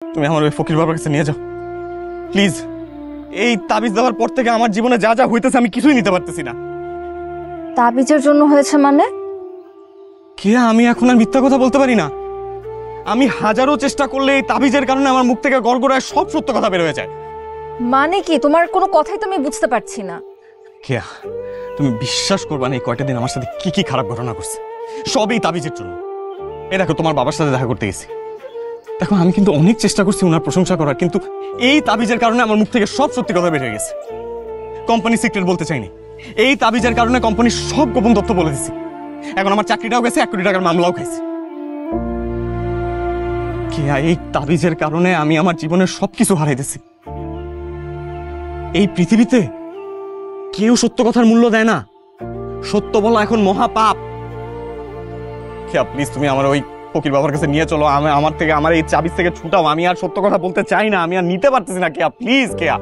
তুমি আমার ওই ফকির বাবার কাছে নিয়ে যাও প্লিজ। এই তাবিজ দেওয়ার পর থেকে আমার জীবনে যা যা হইতেছে আমি কিছুই নিতে পারতেছি না। তাবিজের জন্য হয়েছে মানে? কে আমি এখন আর মিথ্যা কথা বলতে পারি না। আমি হাজারো চেষ্টা করলে এই তাবিজের কারণে আমার মুখ থেকে গড়গড়ায় সব সত্য কথা বের হয়ে যায়। মানে কি? তোমার কোনো কথাই তো আমি বুঝতে পারছি না। কেয়া, তুমি বিশ্বাস করবা না এই কয়টা দিন আমার সাথে কি কি খারাপ ঘটনা করছে, সবই তাবিজের জন্য। এই দেখো, তোমার বাবার সাথে দেখা করতে গেছি, দেখো আমি কিন্তু অনেক চেষ্টা করছি ওনার প্রশংসা করার, কিন্তু এই তাবিজের কারণে আমার মুখ থেকে সব সত্যি কথা বের হয়ে গেছে। কোম্পানি সিক্রেট বলতে চাইনি, এই তাবিজের কারণে কোম্পানির সব গোপন তথ্য বলে দিছি। এখন আমার চাকরিটাও গেছে, 1 কোটি টাকার মামলাও খাইছি। কেয়া, এই তাবিজের কারণে আমি আমার জীবনের সবকিছু হারাইতেছি। এই পৃথিবীতে কেউ সত্য কথার মূল্য দেয় না, সত্য বলা এখন মহাপাপ। কেয়া প্লিজ, তুমি আমার ওই ফকির বাবার কাছে নিয়ে চলো, আমার এই তাবিজ থেকে ছুটাও। আমি আর সত্য কথা বলতে চাই না, আমি আর নিতে পারতেছি না। কেয়া প্লিজ, কেয়া।